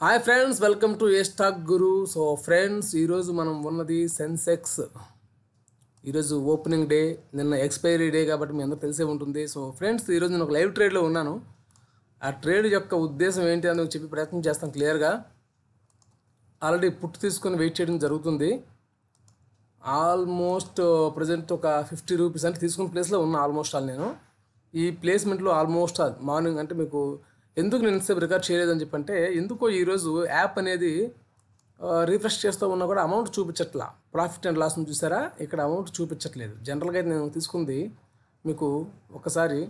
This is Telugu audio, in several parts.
Hi friends, welcome to A stock Guru. So friends, ఈరోజు మనం ఉన్నది సెన్సెక్స్. ఈరోజు ఓపెనింగ్ డే, నిన్న ఎక్స్పైరీ డే కాబట్టి మీ అందరూ తెలిసే ఉంటుంది. సో ఫ్రెండ్స్, ఈరోజు నేను ఒక లైవ్ ట్రేడ్లో ఉన్నాను. ఆ ట్రేడ్ యొక్క ఉద్దేశం ఏంటి అని చెప్పి ప్రయత్నం చేస్తాను క్లియర్గా. ఆల్రెడీ పుట్ తీసుకొని వెయిట్ చేయడం జరుగుతుంది. ఆల్మోస్ట్ ప్రజెంట్ ఒక 50 రూపీస్ అంటే తీసుకున్న ప్లేస్లో ఉన్న ఆల్మోస్ట్ ఆల్ నేను ఈ ప్లేస్మెంట్లో ఆల్మోస్ట్ ఆల్ మార్నింగ్ అంటే మీకు ఎందుకు నేను ఇంతసేపు రికార్డ్ చేయలేదని చెప్పంటే, ఎందుకో ఈరోజు యాప్ అనేది రిఫ్రెష్ చేస్తూ ఉన్నా కూడా అమౌంట్ చూపించట్లా. ప్రాఫిట్ అండ్ లాస్ని చూసారా, ఇక్కడ అమౌంట్ చూపించట్లేదు. జనరల్గా అయితే నేను తీసుకుంది మీకు ఒకసారి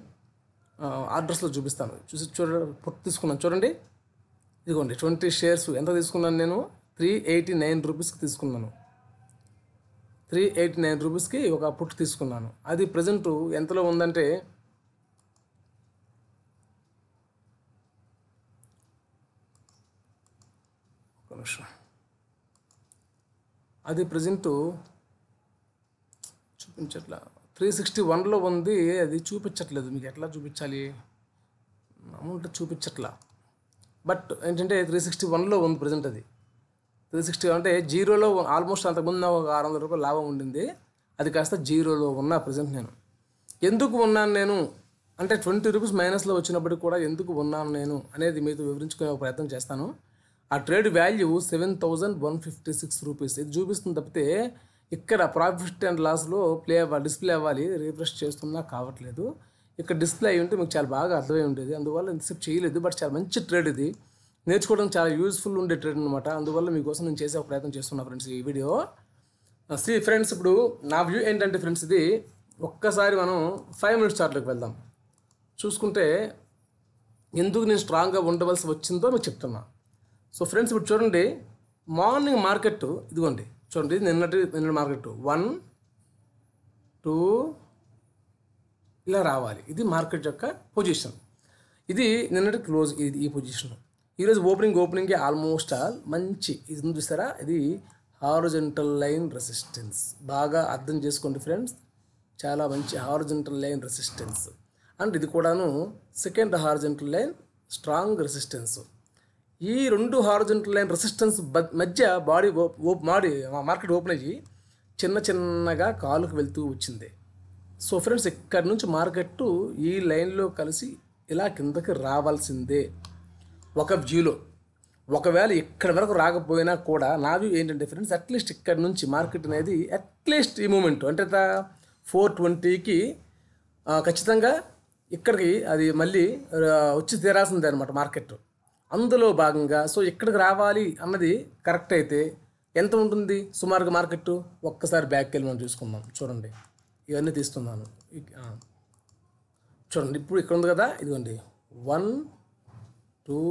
అడ్రస్లో చూపిస్తాను. పుట్ తీసుకున్నాను చూడండి. ఇదిగోండి 20 షేర్స్ ఎంత తీసుకున్నాను నేను, 389 రూపీస్కి తీసుకున్నాను. 389 రూపీస్కి ఒక పుట్ తీసుకున్నాను. అది ప్రజెంట్ ఎంతలో ఉందంటే అది ప్రజెంట్ చూపించట్లా, 361లో ఉంది. అది చూపించట్లేదు. మీకు ఎట్లా చూపించాలి, అమౌంట్ చూపించట్లా. బట్ ఏంటంటే 361లో ఉంది ప్రజెంట్. అది 360 అంటే జీరోలో ఆల్మోస్ట్ అంతకుముందు ఒక 600 రూపాయలు లాభం ఉండింది. అది కాస్త జీరోలో ఉన్నా ప్రజెంట్. నేను ఎందుకు ఉన్నాను నేను అంటే 20 రూపీస్ మైనస్లో వచ్చినప్పటికి కూడా ఎందుకు ఉన్నాను నేను అనేది మీతో వివరించుకునే ఒక ప్రయత్నం చేస్తాను. ఆ ట్రేడ్ వాల్యూ 7,156 రూపీస్ ఇది చూపిస్తుంది తప్పితే ఇక్కడ ప్రాఫిట్ అండ్ లాస్లో డిస్ప్లే అవ్వాలి. రిఫ్రెష్ చేస్తున్నా కావట్లేదు. ఇక్కడ డిస్ప్లే అయ్యి ఉంటే మీకు చాలా బాగా అర్థమై ఉండేది. అందువల్ల ఇంతసేపు చేయలేదు. బట్ చాలా మంచి ట్రేడ్ ఇది, నేర్చుకోవడం చాలా యూస్ఫుల్ ఉండే ట్రేడ్ అనమాట. అందువల్ల మీకోసం నేను చేసే ఒక ప్రయత్నం చేస్తున్నా ఫ్రెండ్స్ ఈ వీడియో. ఫ్రెండ్స్, ఇప్పుడు నా వ్యూ ఏంటంటే ఫ్రెండ్స్, ఇది ఒక్కసారి మనం 5 మినిట్స్ చార్ట్లోకి వెళ్దాం. చూసుకుంటే ఎందుకు నేను స్ట్రాంగ్గా ఉండవలసి వచ్చిందో మీకు చెప్తున్నా. సో ఫ్రెండ్స్, ఇప్పుడు చూడండి, మార్నింగ్ మార్కెట్ ఇదిగోండి చూడండి. నిన్న మార్కెట్ 1, 2 ఇలా రావాలి. ఇది మార్కెట్ యొక్క పొజిషన్. ఇది నిన్నటి క్లోజ్. ఇది ఈ పొజిషన్. ఈరోజు ఓపెనింగ్కి ఆల్మోస్ట్ ఆల్ మంచి ఇది చూస్తారా, ఇది హారిజంటల్ లైన్ రెసిస్టెన్స్. బాగా అర్థం చేసుకోండి ఫ్రెండ్స్, చాలా మంచి హారిజంటల్ లైన్ రెసిస్టెన్స్. అండ్ ఇది కూడాను second horizontal line strong resistance. ఈ రెండు హారిజంటల్ లైన్ రెసిస్టెన్స్ మధ్య మార్కెట్ ఓపెన్ అయ్యి చిన్నగా కాలుకు వెళ్తూ వచ్చింది. సో ఫ్రెండ్స్, ఇక్కడ నుంచి మార్కెట్ ఈ లైన్లో కలిసి ఇలా కిందకి రావాల్సిందే ఒక వ్యూలో. ఒకవేళ ఇక్కడ వరకు రాకపోయినా కూడా నా వ్యూ ఏంటంటే ఫ్రెండ్స్, అట్లీస్ట్ ఇక్కడ నుంచి మార్కెట్ అనేది అట్లీస్ట్ ఈ మూమెంట్ అంటే 420కి ఖచ్చితంగా ఇక్కడికి అది మళ్ళీ వచ్చి తీరాల్సిందే అనమాట మార్కెట్. అందులో భాగంగా సో ఇక్కడికి రావాలి అన్నది కరెక్ట్ అయితే ఎంత ఉంటుంది సుమారుగా మార్కెట్? ఒక్కసారి బ్యాక్కి వెళ్ళి మనం చూసుకుందాం. చూడండి, ఇవన్నీ తీస్తున్నాను. చూడండి, ఇప్పుడు ఇక్కడ ఉంది కదా, ఇదిగోండి 1, 2,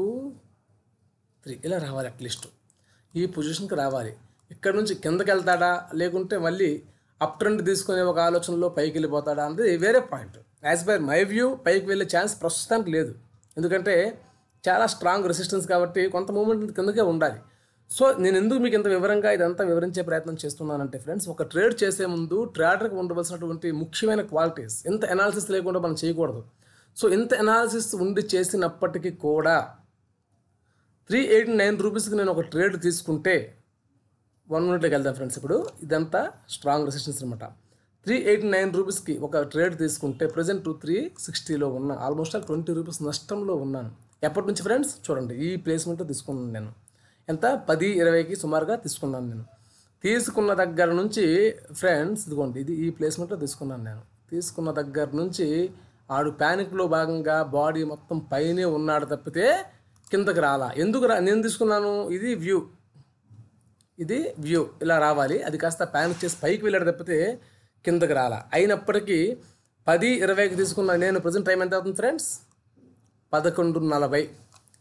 3 ఇలా రావాలి. అట్లీస్ట్ ఈ పొజిషన్కి రావాలి. ఇక్కడ నుంచి కిందకి వెళ్తాడా లేకుంటే మళ్ళీ అప్ ట్రెండ్ తీసుకునే ఒక ఆలోచనలో పైకి వెళ్ళిపోతాడా అనేది వేరే point. As per my view పైకి వెళ్ళే ఛాన్స్ ప్రస్తుతానికి లేదు. ఎందుకంటే చాలా స్ట్రాంగ్ రెసిస్టెన్స్ కాబట్టి కొంత మూమెంట్ కిందకే ఉండాలి. సో నేను ఎందుకు మీకు ఇంత వివరంగా ఇదంతా వివరించే ప్రయత్నం చేస్తున్నానంటే ఫ్రెండ్స్, ఒక ట్రేడ్ చేసే ముందు ట్రేడర్కి ఉండవలసినటువంటి ముఖ్యమైన క్వాలిటీస్, ఇంత అనాలిసిస్ లేకుండా మనం చేయకూడదు. సో ఇంత అనాలిసిస్ ఉండి చేసినప్పటికీ కూడా 389 రూపీస్కి నేను ఒక ట్రేడ్ తీసుకుంటే 1 మినిట్లోకి వెళ్దాం ఫ్రెండ్స్. ఇప్పుడు ఇదంతా స్ట్రాంగ్ రెసిస్టెన్స్ అనమాట. 389 రూపీస్కి ఒక ట్రేడ్ తీసుకుంటే ప్రజెంట్ 360లో ఉన్న ఆల్మోస్ట్ 20 రూపీస్ నష్టంలో ఉన్నాను. ఎప్పటి నుంచి ఫ్రెండ్స్? చూడండి, ఈ ప్లేస్మెంట్లో తీసుకున్నాను నేను. ఎంత 10-20కి సుమారుగా తీసుకున్నాను నేను. తీసుకున్న దగ్గర నుంచి ఫ్రెండ్స్ ఇదిగోండి, ఇది ఈ ప్లేస్మెంట్లో తీసుకున్నాను నేను. తీసుకున్న దగ్గర నుంచి ఆడు ప్యానిక్లో భాగంగా బాడీ మొత్తం పైనే ఉన్నాడు తప్పితే కిందకి రాలా. ఎందుకు నేను తీసుకున్నాను? ఇది వ్యూ ఇలా రావాలి. అది కాస్త ప్యానిక్ చేసి పైకి వెళ్ళాడు తప్పితే కిందకి రాలా. అయినప్పటికీ 10-20కి తీసుకున్నాను నేను. ప్రజెంట్ టైం ఎంత అవుతుంది ఫ్రెండ్స్? 11:40.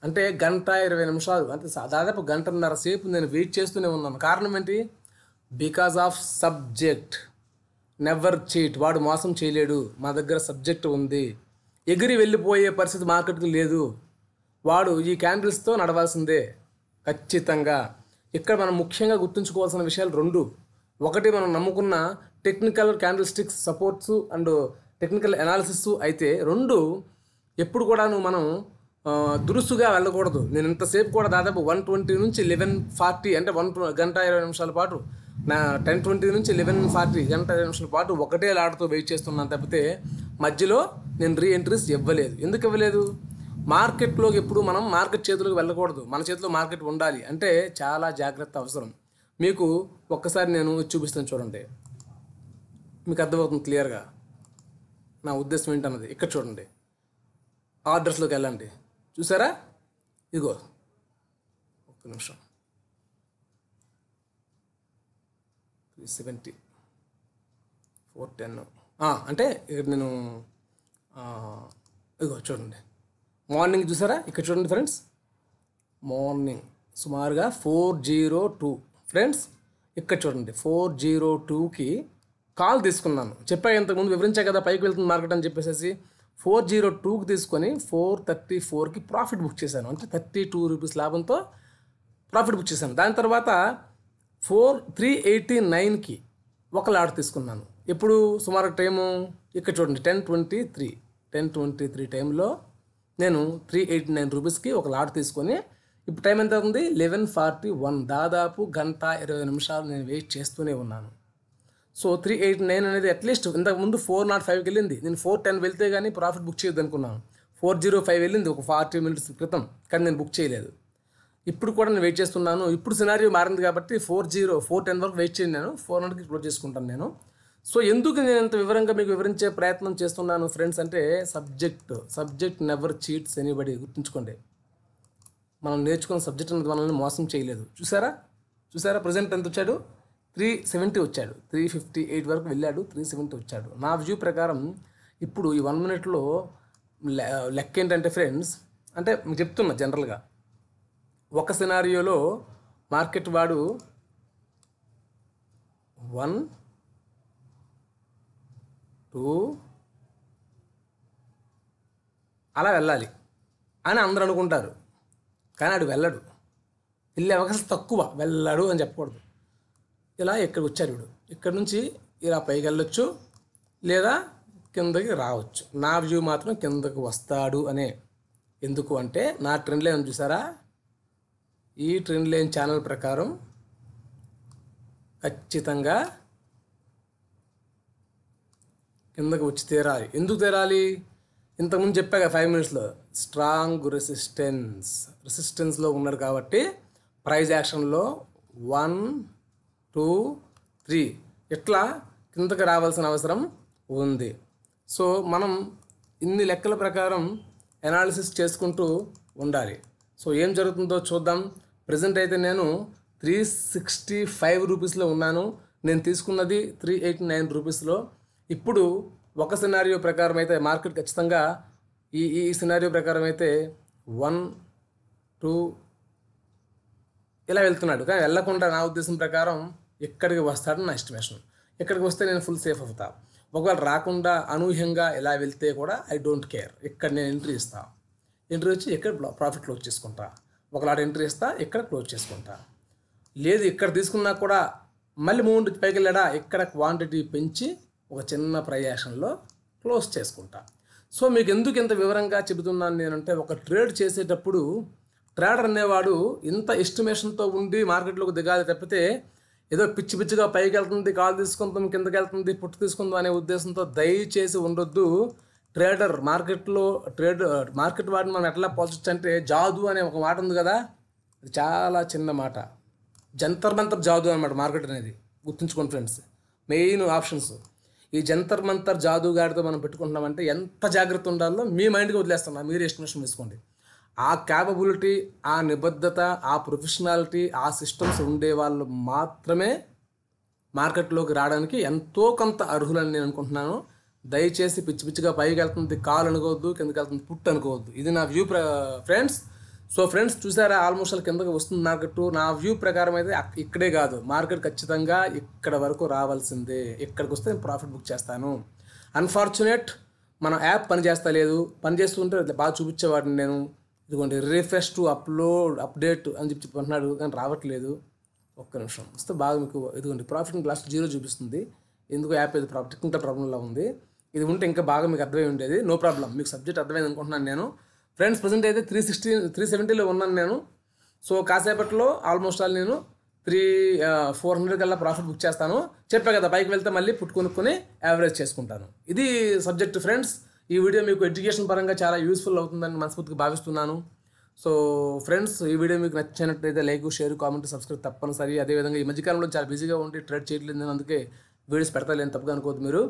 అంటే 1:20 నిమిషాలు, అంటే దాదాపు 1:30 సేపు నేను వెయిట్ చేస్తూనే ఉన్నాను. కారణం ఏంటి? Because of subject. Never cheat. వాడు మోసం చేయలేడు. మా దగ్గర సబ్జెక్ట్ ఉంది. ఎగిరి వెళ్ళిపోయే పరిస్థితి మార్కెట్కి లేదు. వాడు ఈ క్యాండిల్స్తో నడవాల్సిందే ఖచ్చితంగా. ఇక్కడ మనం ముఖ్యంగా గుర్తుంచుకోవాల్సిన విషయాలు 2. ఒకటి, మనం నమ్ముకున్న technical candle sticks supports and technical analysis అయితే. 2, ఎప్పుడు కూడాను మనం దురుసుగా వెళ్ళకూడదు. నేను ఇంతసేపు కూడా దాదాపు 120 నుంచి 11:40 అంటే 1 గంట 20 నిమిషాల పాటు 10:20 నుంచి 11:40 గంట 20 నిమిషాల పాటు ఒకటే లాట్తో వెయిట్ చేస్తున్నాను తప్పితే మధ్యలో నేను రీఎంట్రీస్ ఇవ్వలేదు. ఎందుకు ఇవ్వలేదు? మార్కెట్లోకి ఎప్పుడు మనం మార్కెట్ చేతులకు వెళ్ళకూడదు. మన చేతిలో మార్కెట్ ఉండాలి అంటే చాలా జాగ్రత్త అవసరం. మీకు ఒక్కసారి నేను చూపిస్తాను చూడండి, మీకు అర్థమవుతుంది క్లియర్గా నా ఉద్దేశం ఏంటన్నది. ఇక్కడ చూడండి, ఆర్డర్స్లోకి వెళ్ళండి. చూసారా? ఇదిగో ఒక్క నిమిషం, 370 410 అంటే ఇక్కడ నేను ఇదిగో చూడండి, మార్నింగ్ చూసారా? ఇక్కడ చూడండి ఫ్రెండ్స్, మార్నింగ్ సుమారుగా 402 ఫ్రెండ్స్. ఇక్కడ చూడండి 402కి కాల్ తీసుకున్నాను. చెప్పా ఇంతకుముందు వివరించా కదా పైకి వెళ్తుంది మార్కెట్ అని చెప్పేసి. 402కి తీసుకొని 434కి ప్రాఫిట్ బుక్ చేశాను. అంటే 32 రూపీస్ లాభంతో ప్రాఫిట్ బుక్ చేశాను. దాని తర్వాత 389కి ఒక లాట్ తీసుకున్నాను. ఎప్పుడు సుమారు టైము ఇక్కడ చూడండి 10:23 టైంలో నేను 389 రూపీస్కి ఒక లాట్ తీసుకొని, ఇప్పుడు టైం ఎంత అవుతుంది? 11:41. దాదాపు 1:20 నిమిషాలు నేను వెయిట్ చేస్తూనే ఉన్నాను. సో 389 అనేది అట్లీస్ట్ ఇంతకుముందు 405కి వెళ్ళింది. నేను 410 వెళ్తే కానీ ప్రాఫిట్ బుక్ చేయొద్దు అనుకున్నాను. 405 వెళ్ళింది ఒక 40 మినిట్స్ క్రితం, కానీ నేను బుక్ చేయలేదు. ఇప్పుడు కూడా నేను వెయిట్ చేస్తున్నాను. ఇప్పుడు సినారియో మారింది కాబట్టి 410 వరకు వెయిట్ చేయను. నేను 400కి క్లోజ్ చేసుకుంటాను నేను. సో ఎందుకు నేను ఇంత వివరంగా మీకు వివరించే ప్రయత్నం చేస్తున్నాను ఫ్రెండ్స్ అంటే, సబ్జెక్ట్ నెవర్ చీట్స్ ఎనీబడి. గుర్తుంచుకోండి, మనం నేర్చుకున్న సబ్జెక్ట్ అనేది మనల్ని మోసం చేయలేదు. చూసారా ప్రజెంట్ ఎంత వచ్చాడు? 370 వచ్చాడు. 358 వరకు వెళ్ళాడు, 370 వచ్చాడు. నా వ్యూ ప్రకారం ఇప్పుడు ఈ 1 మినిట్లో లెక్క ఏంటంటే ఫ్రెండ్స్, అంటే మీకు చెప్తున్నా జనరల్గా ఒక సినారియోలో మార్కెట్ వాడు 1 2 అలా వెళ్ళాలి అని అందరూ అనుకుంటారు, కానీ ఆడు వెళ్ళడు. వెళ్ళే అవకాశం తక్కువ, వెళ్ళాడు అని చెప్పకూడదు. ఇలా ఇక్కడికి వచ్చాడు వీడు, ఇక్కడ నుంచి ఇలా పైకి వెళ్ళొచ్చు లేదా కిందకి రావచ్చు. నా వ్యూ మాత్రం కిందకి వస్తాడు అనే. ఎందుకు అంటే నా ట్రెండ్ లైన్ చూసారా? ఈ ట్రెండ్ లైన్ ఛానల్ ప్రకారం ఖచ్చితంగా కిందకి వచ్చి తీరాలి. ఎందుకు తీరాలి? ఇంతకుముందు చెప్పాక 5 మినిట్స్లో స్ట్రాంగ్ రెసిస్టెన్స్లో ఉన్నారు కాబట్టి ప్రైజ్ యాక్షన్లో 1 2 3 ఇట్లా కిందకి రావాల్సిన అవసరం ఉంది. సో మనం ఇన్ని లెక్కల ప్రకారం అనాలిసిస్ చేసుకుంటూ ఉండాలి. సో ఏం జరుగుతుందో చూద్దాం. ప్రజెంట్ అయితే నేను 365 రూపీస్లో ఉన్నాను. నేను తీసుకున్నది 389 రూపీస్లో. ఇప్పుడు ఒక సినారియో ప్రకారం అయితే మార్కెట్ ఖచ్చితంగా ఈ సినారియో ప్రకారం అయితే 1 2 ఇలా వెళ్తున్నాడు, కానీ వెళ్ళకుండా నా ఉద్దేశం ప్రకారం ఇక్కడికి వస్తాడని నా ఎస్టిమేషన్. ఇక్కడికి వస్తే నేను ఫుల్ సేఫ్ అవుతా. ఒకవేళ రాకుండా అనూహ్యంగా ఇలా వెళ్తే కూడా ఐ డోంట్ కేర్. ఇక్కడ నేను ఎంట్రీ ఇస్తాను. ఎంట్రీ వచ్చి ఇక్కడ ప్రాఫిట్ క్లోజ్ చేసుకుంటా. ఒకలాట ఎంట్రీ ఇస్తా, ఇక్కడ క్లోజ్ చేసుకుంటా. లేదు ఇక్కడ తీసుకున్నా కూడా మళ్ళీ మూమెంట్ పైకి వెళ్ళాడా, ఇక్కడ క్వాంటిటీ పెంచి ఒక చిన్న ప్రయాక్షన్లో క్లోజ్ చేసుకుంటా. సో మీకు ఎందుకు ఇంత వివరంగా చెబుతున్నాను నేనంటే, ఒక ట్రేడ్ చేసేటప్పుడు ట్రేడర్ అనేవాడు ఇంత ఎస్టిమేషన్తో ఉండి మార్కెట్లోకి దిగాలి తప్పితే ఏదో పిచ్చిగా పైకి వెళ్తుంది, కాలు తీసుకుందాం, కిందకి వెళ్తుంది, పుట్టు తీసుకుందాం అనే ఉద్దేశంతో దయచేసి ఉండొద్దు. ట్రేడర్ మార్కెట్ వాడిని మనం ఎట్లా పోల్చొచ్చు అంటే, జాదు అనే ఒక మాట ఉంది కదా, అది చాలా చిన్న మాట. జంతర్ మంతర్ జాదు అనమాట మార్కెట్ అనేది. గుర్తుంచుకోండి ఫ్రెండ్స్, మెయిన్ ఆప్షన్స్. ఈ జంతర్ మంతర్ జాదుగాడితో మనం పెట్టుకుంటున్నామంటే ఎంత జాగ్రత్త ఉండాలో మీ మైండ్కి వదిలేస్తున్నా, మీరు ఎస్టిమేషన్ వేసుకోండి. ఆ క్యాపబిలిటీ, ఆ నిబద్ధత, ఆ ప్రొఫెషనాలిటీ, ఆ సిస్టమ్స్ ఉండే వాళ్ళు మాత్రమే మార్కెట్లోకి రావడానికి ఎంతో కొంత అర్హులని నేను అనుకుంటున్నాను. దయచేసి పిచ్చిగా పైకి వెళ్తుంది కాలు అనుకోవద్దు, కిందకి వెళ్తుంది పుట్టు అనుకోవద్దు. ఇది నా వ్యూ ఫ్రెండ్స్. సో ఫ్రెండ్స్ చూసారా, ఆల్మోస్ట్ కిందకి వస్తుంది మార్కెట్. నా వ్యూ ప్రకారం అయితే ఇక్కడే కాదు, మార్కెట్ ఖచ్చితంగా ఇక్కడ వరకు రావాల్సిందే. ఇక్కడికి వస్తే నేను ప్రాఫిట్ బుక్ చేస్తాను. అన్ఫార్చునేట్ మన యాప్ పనిచేస్తలేదు. పనిచేస్తుంటే బాగా చూపించేవాడిని నేను. ఇదిగోండి రిఫ్రెష్ టు అప్డేట్ అని చెప్తున్నాడు, కానీ రావట్లేదు. ఒక్క నిమిషం వస్తే బాగా మీకు ఇదిగోండి ప్రాఫిట్ లాస్ట్ 0 చూపిస్తుంది. ఎందుకు యాప్ ఏదో టెక్నికల్ ప్రాబ్లంలా ఉంది. ఇది ఉంటే ఇంకా బాగా మీకు అర్థమై ఉండేది. నో ప్రాబ్లం, మీకు సబ్జెక్ట్ అర్థమైంది అనుకుంటున్నాను నేను. ఫ్రెండ్స్ ప్రజెంట్ అయితే 370లో ఉన్నాను నేను. సో కాసేపట్లో ఆల్మోస్ట్ ఆల్ నేను 400 కల్లా ప్రాఫిట్ బుక్ చేస్తాను. చెప్పా కదా, పైకి వెళ్తే మళ్ళీ కొనుక్కొని యావరేజ్ చేసుకుంటాను. ఇది సబ్జెక్ట్ ఫ్రెండ్స్. ఈ వీడియో మీకు ఎడ్యుకేషన్ పరంగా చాలా యూస్ఫుల్ అవుతుందని మనస్ఫూర్తిగా భావిస్తున్నాను. సో ఫ్రెండ్స్, ఈ వీడియో మీకు నచ్చినట్లయితే లైక్, షేర్, కామెంట్, సబ్స్క్రైబ్ తప్పనిసరి. అదేవిధంగా ఈ మధ్యకాలంలో చాలా బిజీగా ఉండి ట్రేడ్ చేయట్లేదు నేను, అందుకే వీడియోస్ పెడతలేను, తప్పుగా అనుకోవద్దు మీరు.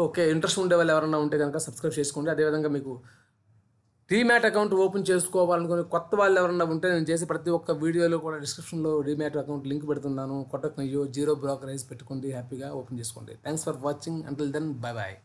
ఓకే, ఇంట్రెస్ట్ ఉండే వాళ్ళు ఎవరైనా ఉంటే కనుక సబ్స్క్రైబ్ చేసుకోండి. అదేవిధంగా మీకు డీమ్యాట్ అకౌంట్ ఓపెన్ చేసుకోవాలనుకుని కొత్త వాళ్ళు ఎవరైనా ఉంటే నేను చేసే ప్రతి ఒక్క వీడియోలో కూడా డిస్క్రిప్షన్లో డీమ్యాట్ అకౌంట్ లింక్ పెడుతున్నాను. కొట్టకనయ్యో, జీరో బ్రోకరేజ్ పెట్టుకోండి, హ్యాపీగా ఓపెన్ చేసుకోండి. Thanks for watching. Until then, bye bye.